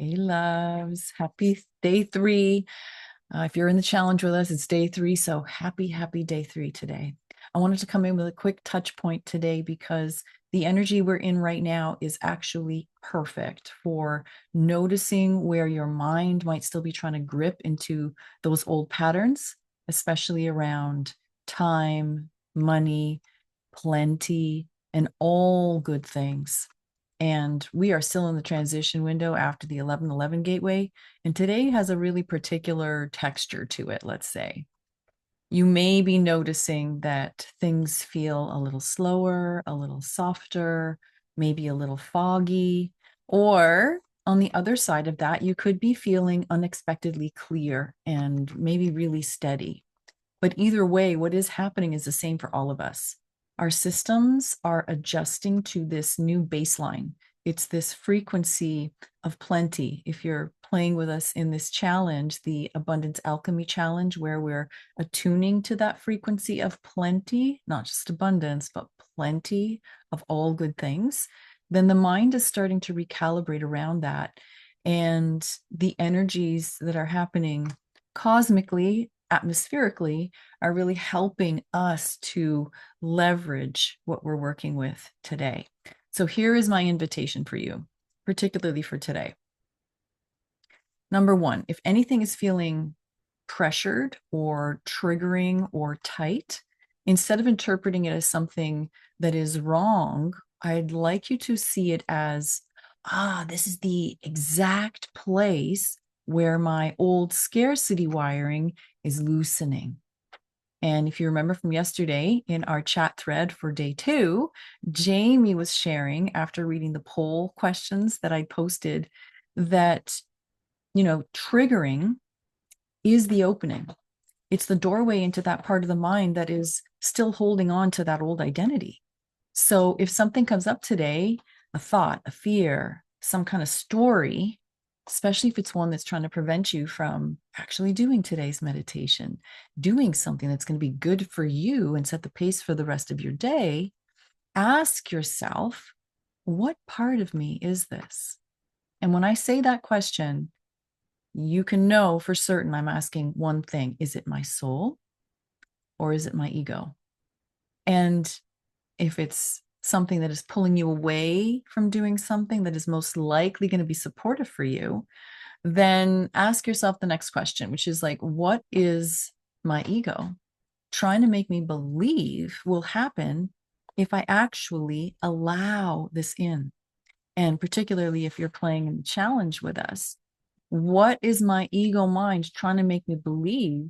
Hey, loves. Happy day 3. If you're in the challenge with us, it's day 3. So happy day 3 today. I wanted to come in with a quick touch point today because the energy we're in right now is actually perfect for noticing where your mind might still be trying to grip into those old patterns, especially around time, money, plenty, and all good things. And we are still in the transition window after the 11:11 gateway. And today has a really particular texture to it, let's say. You may be noticing that things feel a little slower, a little softer, maybe a little foggy. Or on the other side of that, you could be feeling unexpectedly clear and maybe really steady. But either way, what is happening is the same for all of us. Our systems are adjusting to this new baseline. It's this frequency of plenty. If you're playing with us in this challenge, the Abundance Alchemy challenge, where we're attuning to that frequency of plenty, not just abundance, but plenty of all good things, then the mind is starting to recalibrate around that. And the energies that are happening cosmically, atmospherically, are really helping us to leverage what we're working with today. So here is my invitation for you, particularly for today. Number 1, if anything is feeling pressured or triggering or tight, instead of interpreting it as something that is wrong, I'd like you to see it as, this is the exact place where my old scarcity wiring is loosening. And if you remember from yesterday in our chat thread for day 2, Jamie was sharing after reading the poll questions that I posted that, triggering is the opening. It's the doorway into that part of the mind that is still holding on to that old identity. So if something comes up today, a thought, a fear, some kind of story, especially if it's one that's trying to prevent you from actually doing today's meditation, doing something that's going to be good for you and set the pace for the rest of your day, ask yourself, what part of me is this? And when I say that question, you can know for certain I'm asking one thing. Is it my soul or is it my ego? And if it's something that is pulling you away from doing something that is most likely going to be supportive for you, then ask yourself the next question, which is like, what is my ego trying to make me believe will happen if I actually allow this in? And particularly if you're playing in the challenge with us, what is my ego mind trying to make me believe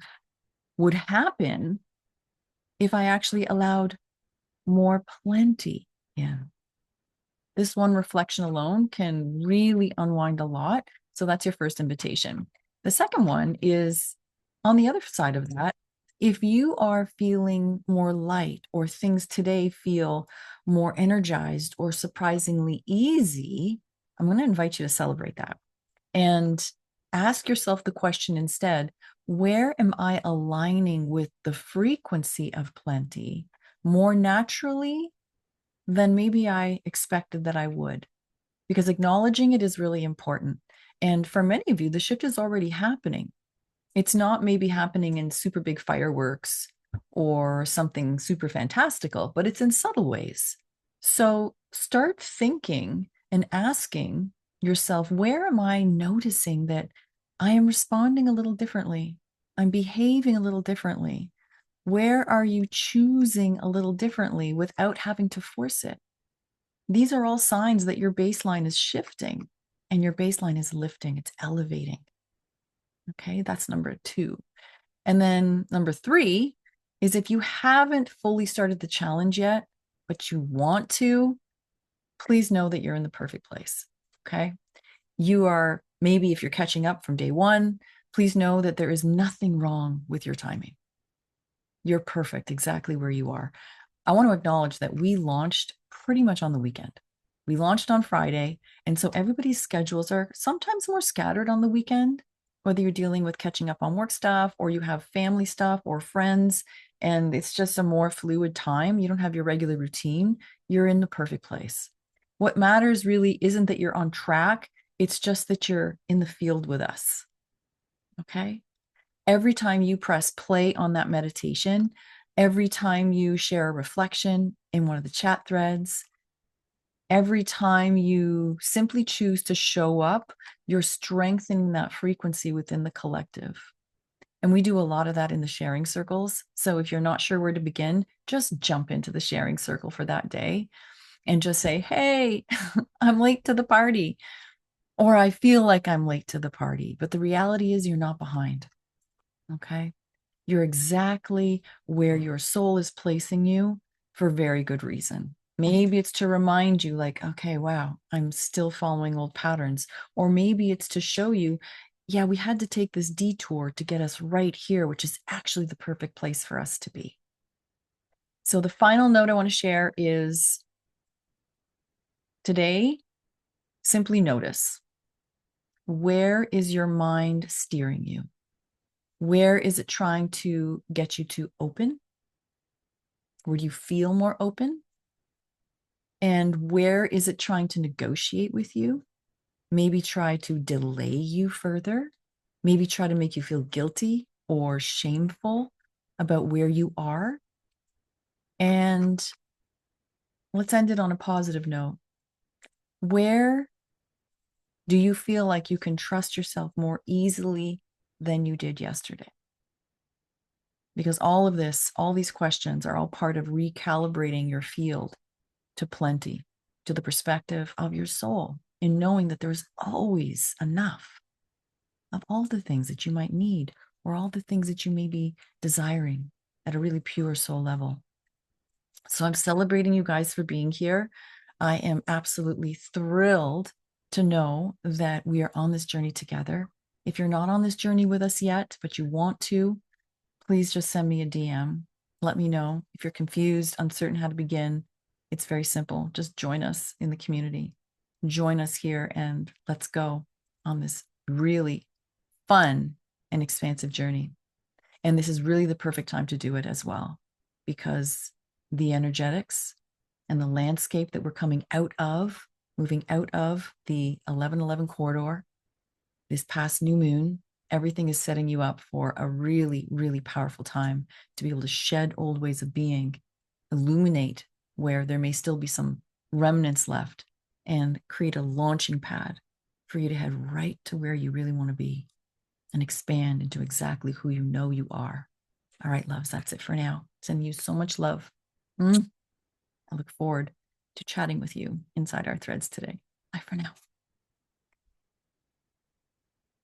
would happen if I actually allowed more plenty in? This one reflection alone can really unwind a lot. So that's your first invitation. The second one is on the other side of that. If you are feeling more light or things today feel more energized or surprisingly easy, I'm going to invite you to celebrate that and ask yourself the question instead, where am I aligning with the frequency of plenty more naturally than maybe I expected that I would? Because acknowledging it is really important. And for many of you, the shift is already happening. It's not maybe happening in super big fireworks or something super fantastical, but it's in subtle ways. So start thinking and asking yourself, where am I noticing that I am responding a little differently? I'm behaving a little differently. Where are you choosing a little differently without having to force it? These are all signs that your baseline is shifting and your baseline is lifting, it's elevating. Okay, that's number 2. And then number 3 is if you haven't fully started the challenge yet, but you want to, please know that you're in the perfect place. Okay. You are, maybe if you're catching up from day 1, please know that there is nothing wrong with your timing. You're perfect exactly where you are. I want to acknowledge that we launched pretty much on the weekend. We launched on Friday. And so everybody's schedules are sometimes more scattered on the weekend, whether you're dealing with catching up on work stuff or you have family stuff or friends, and it's just a more fluid time. You don't have your regular routine. You're in the perfect place. What matters really isn't that you're on track. It's just that you're in the field with us. Okay. Every time you press play on that meditation, every time you share a reflection in one of the chat threads, every time you simply choose to show up, you're strengthening that frequency within the collective. And we do a lot of that in the sharing circles. So if you're not sure where to begin, just jump into the sharing circle for that day and just say, hey, I'm late to the party, or I feel like I'm late to the party. But the reality is, you're not behind. Okay. You're exactly where your soul is placing you for very good reason. Maybe it's to remind you, like, okay, wow, I'm still following old patterns. Or maybe it's to show you, yeah, we had to take this detour to get us right here, which is actually the perfect place for us to be. So the final note I want to share is today, simply notice, where is your mind steering you? Where is it trying to get you to open? Where do you feel more open? And where is it trying to negotiate with you? Maybe try to delay you further. Maybe try to make you feel guilty or shameful about where you are. And let's end it on a positive note. Where do you feel like you can trust yourself more easily than you did yesterday? Because all of this, all these questions are all part of recalibrating your field to plenty, to the perspective of your soul, in knowing that there's always enough of all the things that you might need or all the things that you may be desiring at a really pure soul level. So I'm celebrating you guys for being here. I am absolutely thrilled to know that we are on this journey together. If you're not on this journey with us yet, but you want to, please just send me a DM. Let me know if you're confused, uncertain how to begin. It's very simple. Just join us in the community. Join us here and let's go on this really fun and expansive journey. And this is really the perfect time to do it as well, because the energetics and the landscape that we're coming out of, moving out of the 1111 corridor, this past new moon, everything is setting you up for a really, really powerful time to be able to shed old ways of being, illuminate where there may still be some remnants left, and create a launching pad for you to head right to where you really want to be and expand into exactly who you know you are. All right, loves, that's it for now. Sending you so much love. I look forward to chatting with you inside our threads today. Bye for now.